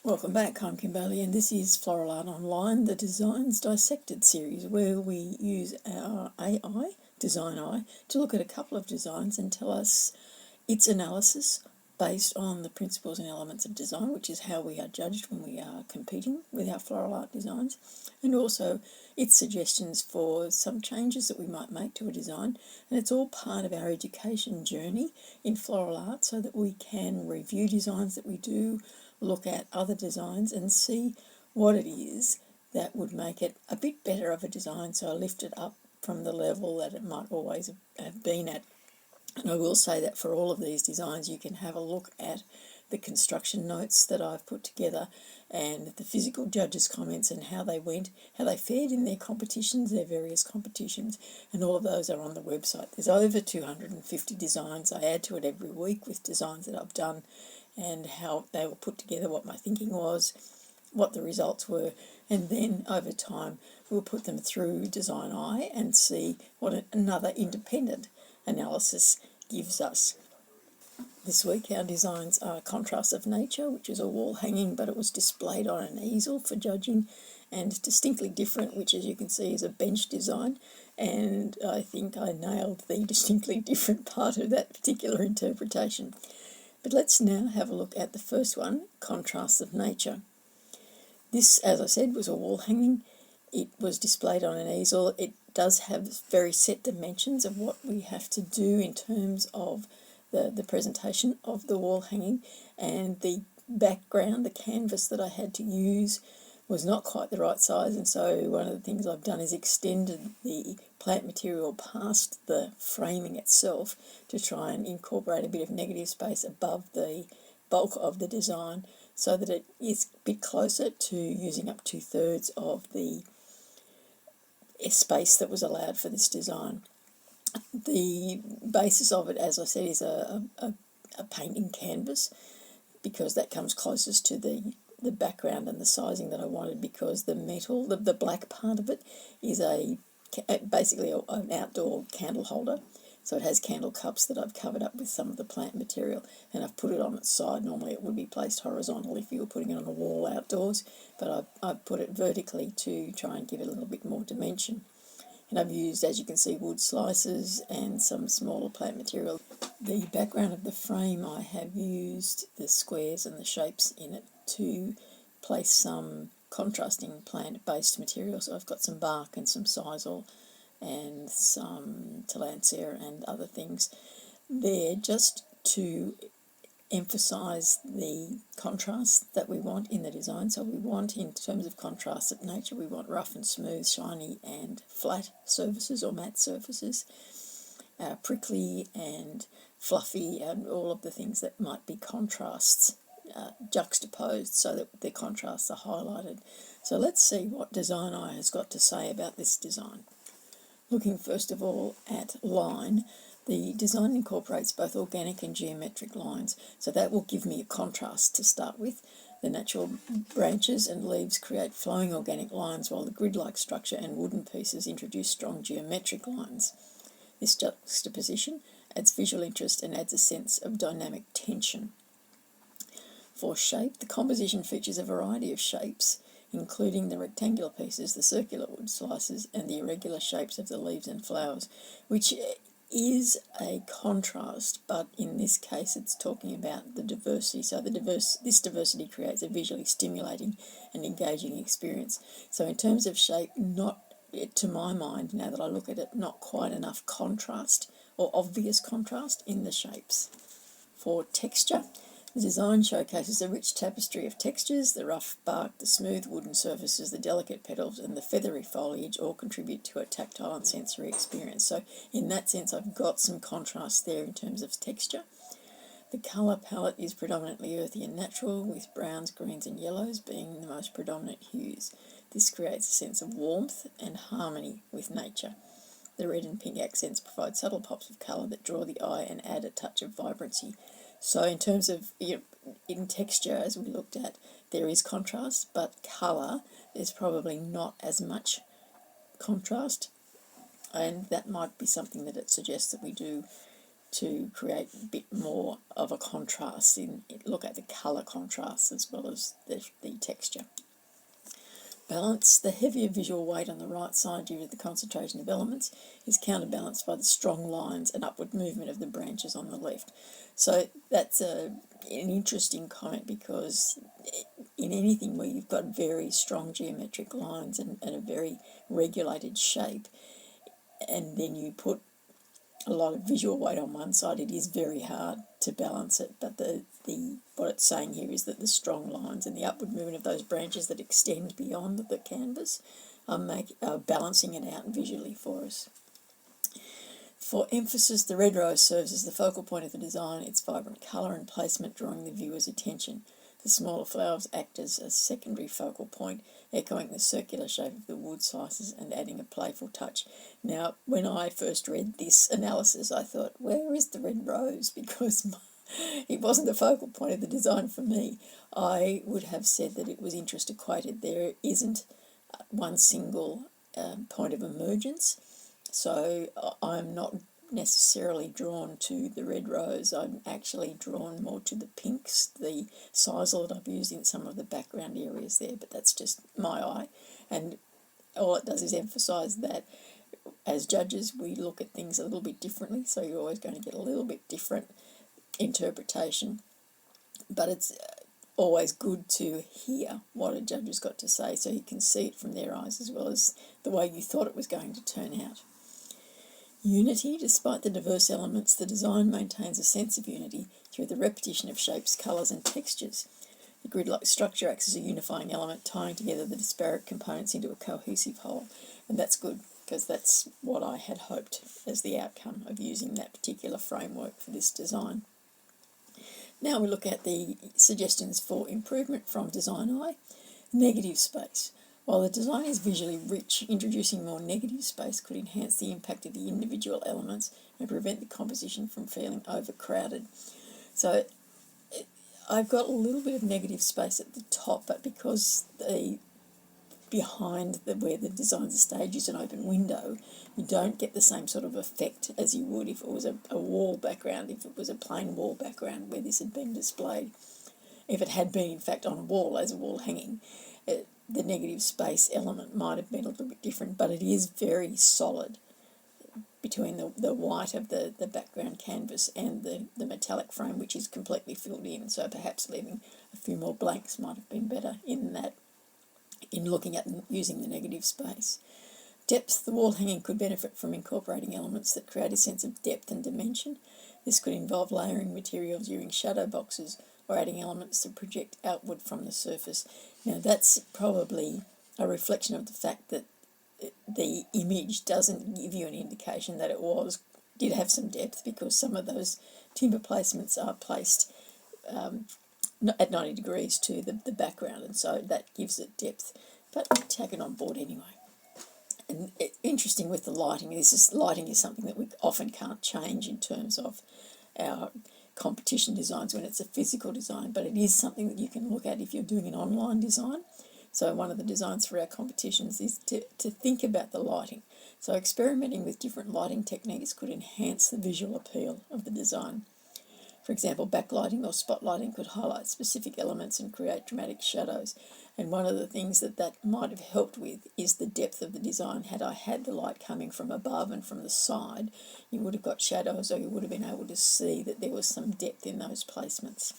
Welcome back, I'm Kimberly, and this is Floral Art Online, the Designs Dissected series, where we use our AI, DesignEye, to look at a couple of designs and tell us its analysis based on the principles and elements of design, which is how we are judged when we are competing with our floral art designs, and also its suggestions for some changes that we might make to a design. And it's all part of our education journey in floral art so that we can review designs that we do, look at other designs and see what it is that would make it a bit better of a design, so lift it up from the level that it might always have been at. And I will say that for all of these designs you can have a look at the construction notes that I've put together and the physical judges' comments and how they went, how they fared in their competitions, their various competitions, and all of those are on the website. There's over 250 designs. I add to it every week with designs that I've done and how they were put together, what my thinking was, what the results were, and then over time we'll put them through DesignEye and see what another independent analysis gives us. This week our designs are Contrast of Nature, which is a wall hanging, but it was displayed on an easel for judging, and Distinctly Different, which as you can see is a bench design, and I think I nailed the distinctly different part of that particular interpretation. But let's now have a look at the first one, Contrast of Nature. This, as I said, was a wall hanging. It was displayed on an easel. It does have very set dimensions of what we have to do in terms of the presentation of the wall hanging, and the background, the canvas that I had to use was not quite the right size, and so one of the things I've done is extended the plant material past the framing itself to try and incorporate a bit of negative space above the bulk of the design so that it is a bit closer to using up 2/3 of the space that was allowed for this design. The basis of it, as I said, is a painting canvas, because that comes closest to the background and the sizing that I wanted, because the metal, the black part of it, is basically an outdoor candle holder. So it has candle cups that I've covered up with some of the plant material, and I've put it on its side. Normally it would be placed horizontal if you were putting it on a wall outdoors, but I've put it vertically to try and give it a little bit more dimension. And I've used, as you can see, wood slices and some smaller plant material. The background of the frame, I have used the squares and the shapes in it to place some contrasting plant-based material. So I've got some bark and some sisal and some tillandsia and other things there, just to emphasise the contrast that we want in the design. So we want, in terms of contrast of nature, we want rough and smooth, shiny and flat surfaces or matte surfaces, prickly and fluffy, and all of the things that might be contrasts juxtaposed so that the contrasts are highlighted. So let's see what DesignEye has got to say about this design. Looking first of all at line, the design incorporates both organic and geometric lines, so that will give me a contrast to start with. The natural branches and leaves create flowing organic lines, while the grid-like structure and wooden pieces introduce strong geometric lines. This juxtaposition adds visual interest and adds a sense of dynamic tension. For shape, the composition features a variety of shapes, including the rectangular pieces, the circular wood slices, and the irregular shapes of the leaves and flowers, which is a contrast, but in this case it's talking about the diversity. So this diversity creates a visually stimulating and engaging experience. So in terms of shape, not, to my mind, now that I look at it, not quite enough contrast or obvious contrast in the shapes. For texture, the design showcases a rich tapestry of textures. The rough bark, the smooth wooden surfaces, the delicate petals and the feathery foliage all contribute to a tactile and sensory experience. So in that sense I've got some contrast there in terms of texture. The colour palette is predominantly earthy and natural, with browns, greens and yellows being the most predominant hues. This creates a sense of warmth and harmony with nature. The red and pink accents provide subtle pops of colour that draw the eye and add a touch of vibrancy. So in terms of, in texture, as we looked at, there is contrast, but colour, there's probably not as much contrast, and that might be something that it suggests that we do to create a bit more of a contrast, look at the colour contrast as well as the texture. Balance. The heavier visual weight on the right side due to the concentration of elements is counterbalanced by the strong lines and upward movement of the branches on the left. So that's an interesting comment, because in anything where you've got very strong geometric lines and a very regulated shape, and then you put a lot of visual weight on one side, it is very hard to balance it. But what it's saying here is that the strong lines and the upward movement of those branches that extend beyond the canvas are balancing it out visually for us. For emphasis, the red rose serves as the focal point of the design, its vibrant colour and placement drawing the viewer's attention. The smaller flowers act as a secondary focal point, echoing the circular shape of the wood slices and adding a playful touch. Now, when I first read this analysis, I thought, where is the red rose? Because it wasn't the focal point of the design for me. I would have said that it was interest equated. There isn't one single point of emergence, so I'm not necessarily drawn to the red rose. I'm actually drawn more to the pinks, the sisal that I've used in some of the background areas there, but that's just my eye. And all it does is emphasise that as judges we look at things a little bit differently, so you're always going to get a little bit different interpretation, but it's always good to hear what a judge has got to say so you can see it from their eyes as well as the way you thought it was going to turn out. Unity. Despite the diverse elements, the design maintains a sense of unity through the repetition of shapes, colours and textures. The grid-like structure acts as a unifying element, tying together the disparate components into a cohesive whole, and that's good because that's what I had hoped as the outcome of using that particular framework for this design. Now we look at the suggestions for improvement from DesignEye. Negative space. While the design is visually rich, introducing more negative space could enhance the impact of the individual elements and prevent the composition from feeling overcrowded. So I've got a little bit of negative space at the top, but because behind where the design's stage is an open window, you don't get the same sort of effect as you would if it was a wall background, if it was a plain wall background where this had been displayed. If it had been, in fact, on a wall as a wall hanging, the negative space element might have been a little bit different, but it is very solid between the white of the background canvas and the metallic frame, which is completely filled in. So perhaps leaving a few more blanks might have been better in looking at using the negative space. Depth. The wall hanging could benefit from incorporating elements that create a sense of depth and dimension. This could involve layering materials using shadow boxes or adding elements that project outward from the surface. Now that's probably a reflection of the fact that the image doesn't give you an indication that it did have some depth, because some of those timber placements are placed at 90 degrees to the background, and so that gives it depth, but take it on board anyway. And interesting with the lighting, lighting is something that we often can't change in terms of our competition designs when it's a physical design, but it is something that you can look at if you're doing an online design. So one of the designs for our competitions is to think about the lighting. So experimenting with different lighting techniques could enhance the visual appeal of the design. For example, backlighting or spotlighting could highlight specific elements and create dramatic shadows. And one of the things that might have helped with is the depth of the design. Had I had the light coming from above and from the side, you would have got shadows, or you would have been able to see that there was some depth in those placements.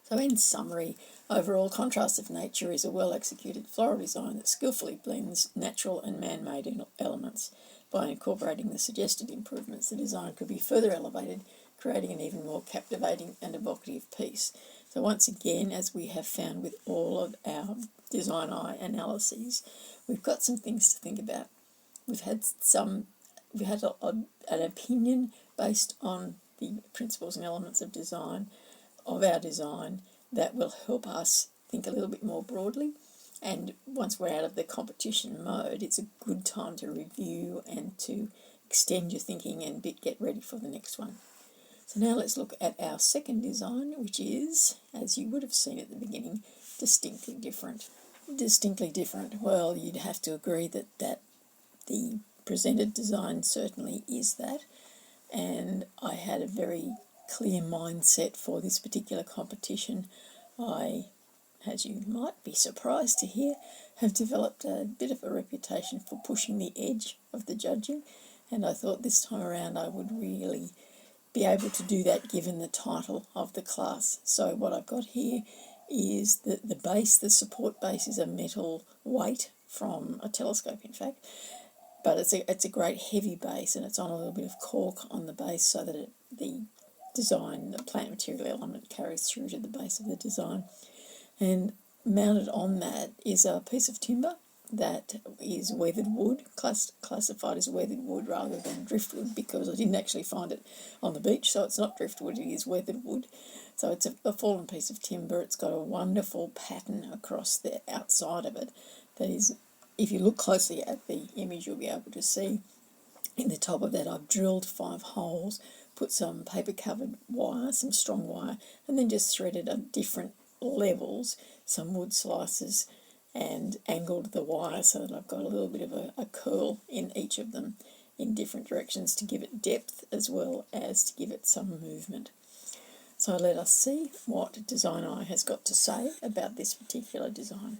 So in summary, overall contrast of nature is a well-executed floral design that skillfully blends natural and man-made elements. By incorporating the suggested improvements, the design could be further elevated, creating an even more captivating and evocative piece. So once again, as we have found with all of our DesignEye analyses, we've got some things to think about. We've had an opinion based on the principles and elements of our design that will help us think a little bit more broadly. And once we're out of the competition mode, it's a good time to review and to extend your thinking and get ready for the next one. So now let's look at our second design, which is, as you would have seen at the beginning, distinctly different. Distinctly different. Well, you'd have to agree that the presented design certainly is that. and I had a very clear mindset for this particular competition. I, as you might be surprised to hear, have developed a bit of a reputation for pushing the edge of the judging, and I thought this time around I would really be able to do that given the title of the class. So what I've got here is the base. The support base is a metal weight from a telescope, in fact, but it's a great heavy base, and it's on a little bit of cork on the base so that the design, the plant material element, carries through to the base of the design. And mounted on that is a piece of timber that is weathered wood, classified as weathered wood rather than driftwood, because I didn't actually find it on the beach, so it's not driftwood, it is weathered wood. So it's a fallen piece of timber. It's got a wonderful pattern across the outside of it that is, if you look closely at the image, you'll be able to see in the top of that I've drilled 5 holes, put some paper-covered wire, some strong wire, and then just threaded at different levels some wood slices and angled the wire so that I've got a little bit of a curl in each of them in different directions to give it depth as well as to give it some movement. So let us see what DesignEye has got to say about this particular design.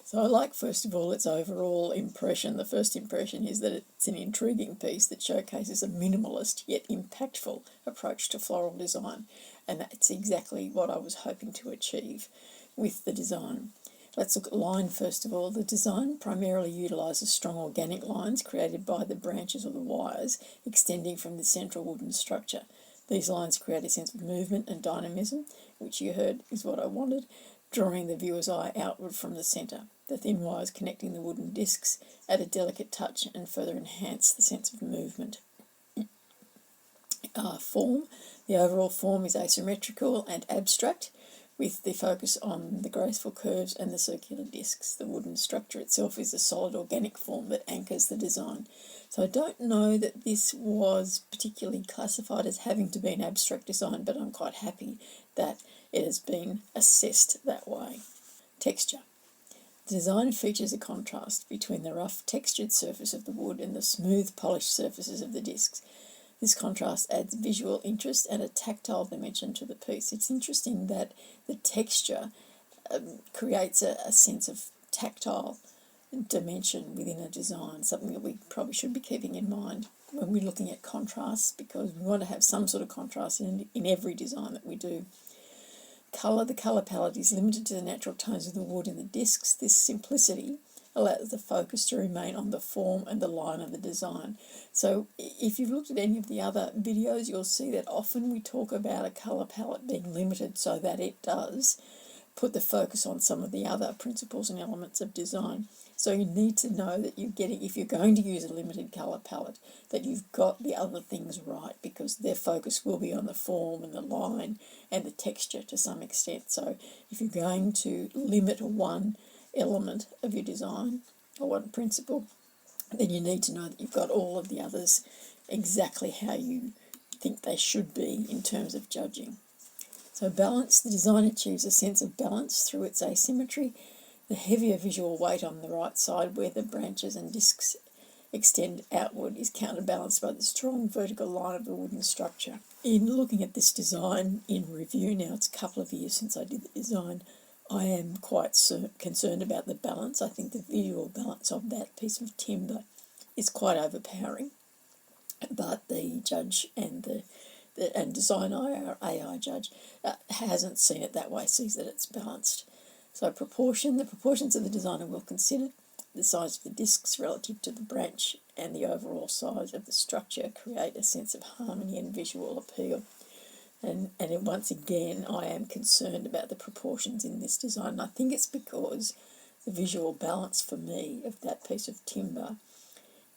So I like, first of all, its overall impression. The first impression is that it's an intriguing piece that showcases a minimalist yet impactful approach to floral design, and that's exactly what I was hoping to achieve with the design. Let's look at line first of all. The design primarily utilises strong organic lines created by the branches or the wires extending from the central wooden structure. These lines create a sense of movement and dynamism, which you heard is what I wanted, drawing the viewer's eye outward from the centre. The thin wires connecting the wooden discs add a delicate touch and further enhance the sense of movement. Form. The overall form is asymmetrical and abstract, with the focus on the graceful curves and the circular discs. The wooden structure itself is a solid organic form that anchors the design. So I don't know that this was particularly classified as having to be an abstract design, but I'm quite happy that it has been assessed that way. Texture. The design features a contrast between the rough textured surface of the wood and the smooth polished surfaces of the discs. This contrast adds visual interest and a tactile dimension to the piece. It's interesting that the texture creates a sense of tactile dimension within a design, something that we probably should be keeping in mind when we're looking at contrasts, because we want to have some sort of contrast in every design that we do. Colour. The colour palette is limited to the natural tones of the wood and the discs. This simplicity allows the focus to remain on the form and the line of the design. So if you've looked at any of the other videos, you'll see that often we talk about a colour palette being limited so that it does put the focus on some of the other principles and elements of design. So you need to know that you're getting, if you're going to use a limited colour palette, that you've got the other things right, because their focus will be on the form and the line and the texture to some extent. So if you're going to limit one element of your design or one principle, then you need to know that you've got all of the others exactly how you think they should be in terms of judging. So balance. The design achieves a sense of balance through its asymmetry. The heavier visual weight on the right side, where the branches and discs extend outward, is counterbalanced by the strong vertical line of the wooden structure. In looking at this design in review, now it's a couple of years since I did the design, I am quite concerned about the balance. I think the visual balance of that piece of timber is quite overpowering, but the judge and DesignEye, our AI judge, hasn't seen it that way, sees that it's balanced. So proportion. The proportions of the design are well considered. The size of the discs relative to the branch and the overall size of the structure create a sense of harmony and visual appeal. And once again, I am concerned about the proportions in this design. And I think it's because the visual balance for me of that piece of timber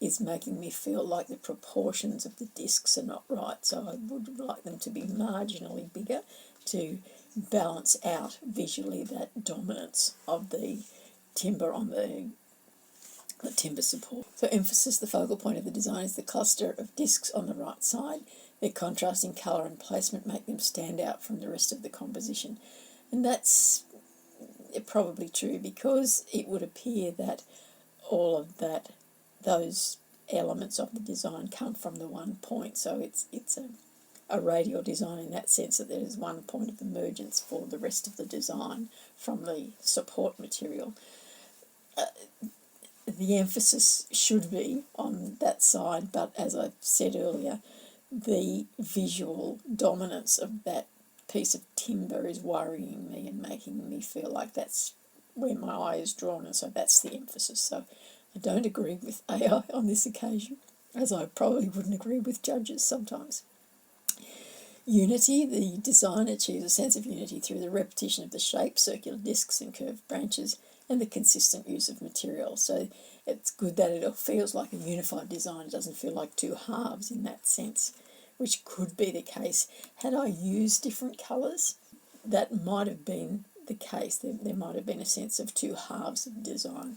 is making me feel like the proportions of the discs are not right. So I would like them to be marginally bigger to balance out visually that dominance of the timber on the timber support. So emphasis. The focal point of the design is the cluster of discs on the right side. Their contrasting colour and placement make them stand out from the rest of the composition. And that's probably true, because it would appear that all of those elements of the design come from the one point. So it's a radial design in that sense, that there is one point of emergence for the rest of the design from the support material. The emphasis should be on that side, but as I said earlier, the visual dominance of that piece of timber is worrying me and making me feel like that's where my eye is drawn, and so that's the emphasis. So I don't agree with AI on this occasion, as I probably wouldn't agree with judges sometimes. Unity, the design achieves a sense of unity through the repetition of the shape, circular discs and curved branches, and the consistent use of material. So it's good that it feels like a unified design. It doesn't feel like two halves in that sense, which could be the case. Had I used different colours, that might have been the case. There might have been a sense of two halves of design.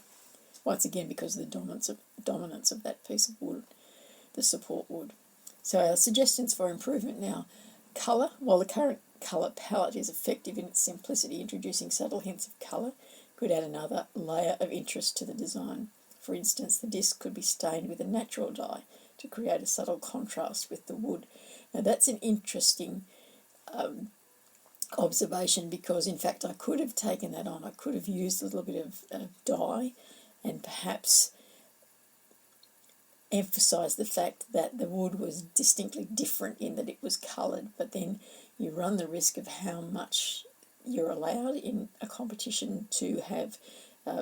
Once again, because of the dominance of that piece of wood, the support wood. So our suggestions for improvement now. Colour. While the current colour palette is effective in its simplicity, introducing subtle hints of colour could add another layer of interest to the design. For instance, the disc could be stained with a natural dye to create a subtle contrast with the wood. Now that's an interesting observation, because in fact I could have taken that on. I could have used a little bit of dye and perhaps emphasise the fact that the wood was distinctly different in that it was coloured, but then you run the risk of how much you're allowed in a competition to have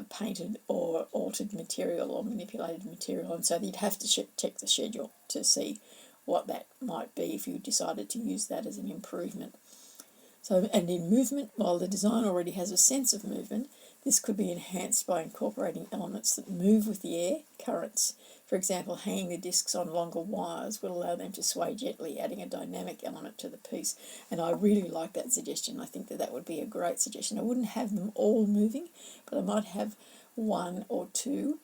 painted or altered material or manipulated material, and so you'd have to check the schedule to see what that might be if you decided to use that as an improvement. So, and in movement, while the design already has a sense of movement, this could be enhanced by incorporating elements that move with the air currents. For example, hanging the discs on longer wires will allow them to sway gently, adding a dynamic element to the piece. And I really like that suggestion. I think that would be a great suggestion. I wouldn't have them all moving, but I might have one or two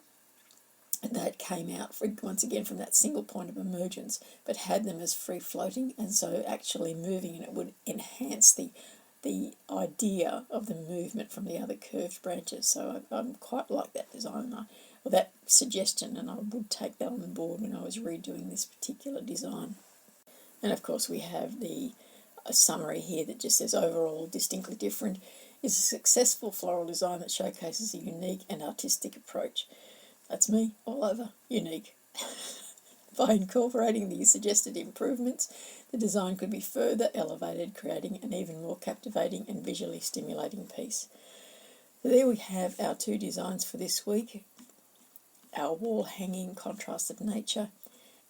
that came out, once again, from that single point of emergence, but had them as free floating, and so actually moving, and it would enhance the idea of the movement from the other curved branches. So I quite like that design, or that suggestion, and I would take that on board when I was redoing this particular design. And of course we have a summary here that just says, overall distinctly different is a successful floral design that showcases a unique and artistic approach. That's me all over, unique. By incorporating the suggested improvements, the design could be further elevated, creating an even more captivating and visually stimulating piece. So there we have our two designs for this week, our wall hanging Contrast of Nature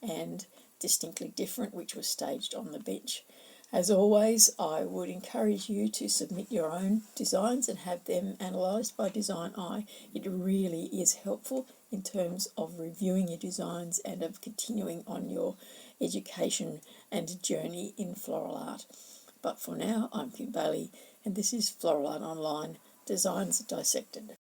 and Distinctly Different, which was staged on the bench. As always, I would encourage you to submit your own designs and have them analysed by DesignEye. It really is helpful in terms of reviewing your designs and of continuing on your education and journey in floral art. But for now, I'm Kim Bailey, and this is Floral Art Online, Designs Dissected.